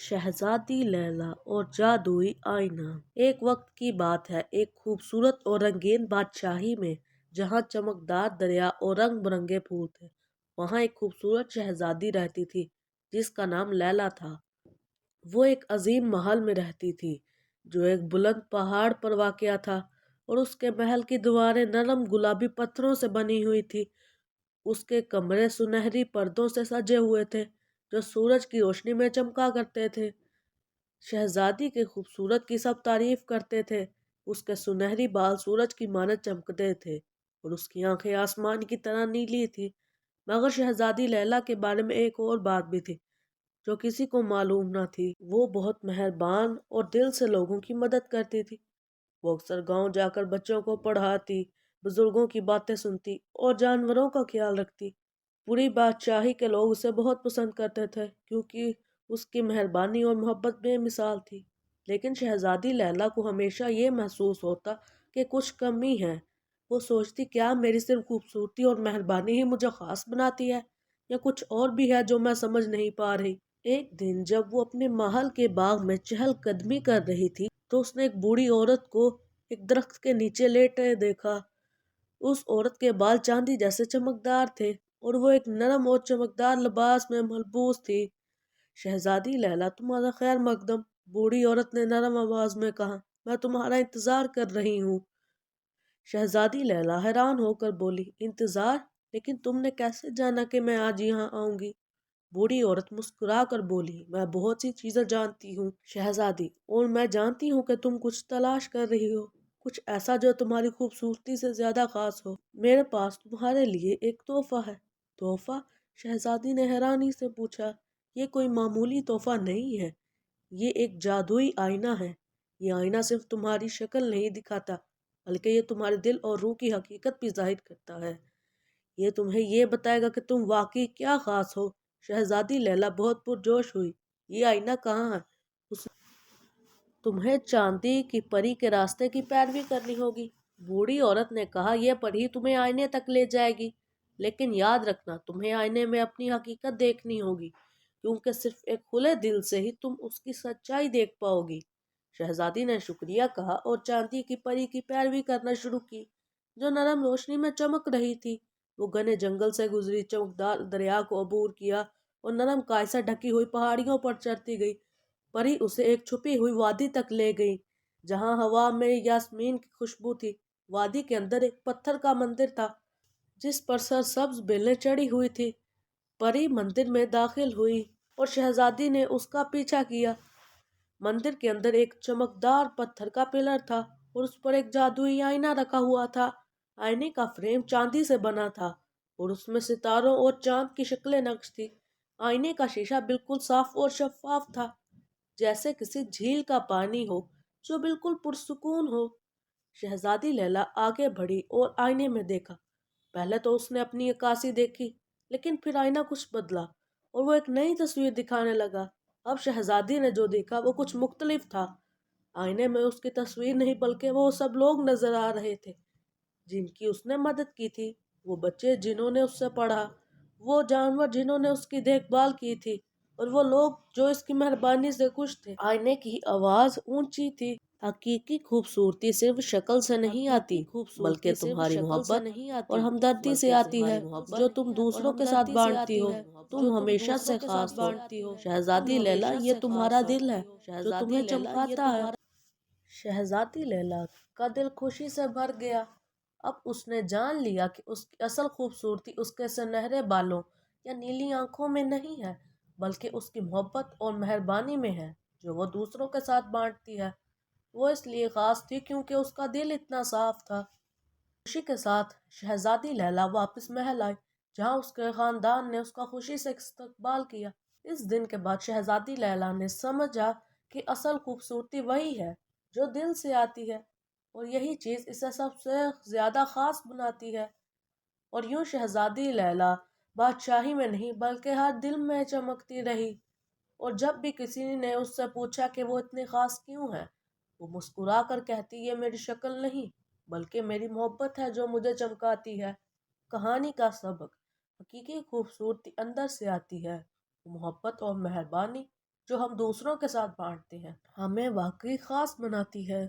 शहजादी लैला और जादुई आईना। एक वक्त की बात है, एक खूबसूरत और रंगीन बादशाही में, जहाँ चमकदार दरिया और रंग बिरंगे फूल थे, वहाँ एक खूबसूरत शहजादी रहती थी जिसका नाम लैला था। वो एक अजीम महल में रहती थी जो एक बुलंद पहाड़ पर वाक़या था, और उसके महल की दीवारें नरम गुलाबी पत्थरों से बनी हुई थी। उसके कमरे सुनहरी पर्दों से सजे हुए थे जो सूरज की रोशनी में चमका करते थे। शहजादी के खूबसूरत की सब तारीफ करते थे। उसके सुनहरी बाल सूरज की मानद चमकते थे और उसकी आंखें आसमान की तरह नीली थी। मगर शहजादी लैला के बारे में एक और बात भी थी जो किसी को मालूम न थी। वो बहुत मेहरबान और दिल से लोगों की मदद करती थी। वो अक्सर गांव जाकर बच्चों को पढ़ाती, बुजुर्गों की बातें सुनती और जानवरों का ख्याल रखती। पूरी बादशाही के लोग उसे बहुत पसंद करते थे क्योंकि उसकी मेहरबानी और मोहब्बत बेमिसाल थी। लेकिन शहजादी लैला को हमेशा ये महसूस होता कि कुछ कमी है। वो सोचती, क्या मेरी सिर्फ खूबसूरती और मेहरबानी ही मुझे खास बनाती है, या कुछ और भी है जो मैं समझ नहीं पा रही। एक दिन जब वो अपने महल के बाग में चहलकदमी कर रही थी तो उसने एक बूढ़ी औरत को एक दरख्त के नीचे लेटे देखा। उस औरत के बाल चांदी जैसे चमकदार थे और वो एक नरम और चमकदार लिबास में मलबूस थी। शहजादी लैला, तुम्हारा खैर मकदम, बूढ़ी औरत ने नरम आवाज में कहा। मैं तुम्हारा इंतजार कर रही हूँ। शहजादी लैला हैरान होकर बोली, इंतजार? लेकिन तुमने कैसे जाना कि मैं आज यहाँ आऊंगी? बूढ़ी औरत मुस्कुरा कर बोली, मैं बहुत सी चीजें जानती हूँ शहजादी, और मैं जानती हूँ कि तुम कुछ तलाश कर रही हो, कुछ ऐसा जो तुम्हारी खूबसूरती से ज्यादा खास हो। मेरे पास तुम्हारे लिए एक तोहफा है। तोहफा? शहजादी ने हैरानी से पूछा। ये कोई मामूली तोहफा नहीं है, ये एक जादुई आईना है। ये आईना सिर्फ तुम्हारी शक्ल नहीं दिखाता, बल्कि ये तुम्हारे दिल और रूह की हकीकत भी जाहिर करता है। ये तुम्हें ये बताएगा कि तुम वाकई क्या खास हो। शहजादी लैला बहुत पुरजोश हुई। ये आईना कहाँ है? उस तुम्हें चांदी की परी के रास्ते की पैरवी करनी होगी। बूढ़ी औरत ने कहा, यह परी तुम्हें आईने तक ले जाएगी, लेकिन याद रखना, तुम्हें आईने में अपनी हकीकत देखनी होगी, क्योंकि सिर्फ एक खुले दिल से ही तुम उसकी सच्चाई देख पाओगी। शहजादी ने शुक्रिया कहा और चांदी की परी की पैरवी करना शुरू की, जो नरम रोशनी में चमक रही थी। वो घने जंगल से गुजरी, चमकदार दरिया को अबूर किया और नरम काय से ढकी हुई पहाड़ियों पर चढ़ती गई। परी उसे एक छुपी हुई वादी तक ले गई, जहां हवा में यास्मीन की खुशबू थी। वादी के अंदर एक पत्थर का मंदिर था जिस पर सरसब्ज बेलें चढ़ी हुई थी। परी मंदिर में दाखिल हुई और शहजादी ने उसका पीछा किया। मंदिर के अंदर एक चमकदार पत्थर का पिलर था और उस पर एक जादुई आईना रखा हुआ था। आईने का फ्रेम चांदी से बना था और उसमें सितारों और चांद की शक्लें नक्श थी। आईने का शीशा बिल्कुल साफ और शफाफ था, जैसे किसी झील का पानी हो जो बिल्कुल पुरसुकून हो। शहजादी लैला आगे बढ़ी और आईने में देखा। पहले तो उसने अपनी अक्कासी देखी, लेकिन फिर आईना कुछ बदला और वो एक नई तस्वीर दिखाने लगा। अब शहजादी ने जो देखा वो कुछ मुख्तलिफ था। आईने में उसकी तस्वीर नहीं, बल्कि वो सब लोग नजर आ रहे थे जिनकी उसने मदद की थी। वो बच्चे जिन्होंने उससे पढ़ा, वो जानवर जिन्होंने उसकी देखभाल की थी, और वो लोग जो इसकी मेहरबानी से खुश थे। आईने की आवाज ऊंची थी, हकीकी खूबसूरती सिर्फ शक्ल से नहीं आती, बल्कि तुम्हारी मोहब्बत और हमदर्दी से आती है, जो तुम दूसरों के साथ बांटती हो। तुम हमेशा से खास हो शहजादी लैला, ये तुम्हारा दिल है जो तुम्हें चमकाता है। शहजादी लैला का दिल खुशी से भर गया। अब उसने जान लिया कि उसकी असल खूबसूरती उसके सुनहरे बालों या नीली आंखों में नहीं है, बल्कि उसकी मोहब्बत और मेहरबानी में है जो वो दूसरों के साथ बांटती है। वो इसलिए खास थी क्योंकि उसका दिल इतना साफ था। खुशी के साथ शहजादी लैला वापस महल आई, जहां उसके खानदान ने उसका खुशी से इस्तकबाल किया। इस दिन के बाद शहजादी लैला ने समझा कि असल खूबसूरती वही है जो दिल से आती है, और यही चीज़ इसे सबसे ज़्यादा ख़ास बनाती है। और यूं शहजादी लैला बादशाही में नहीं, बल्कि हर दिल में चमकती रही। और जब भी किसी ने उससे पूछा कि वो इतनी खास क्यों है, वो मुस्कुरा कर कहती, ये मेरी शक्ल नहीं, बल्कि मेरी मोहब्बत है जो मुझे चमकाती है। कहानी का सबक, हकीकी खूबसूरती अंदर से आती है, वो मोहब्बत और मेहरबानी جو ہم دوسروں کے ساتھ بانٹتے ہیں ہمیں واقعی خاص بناتی ہے۔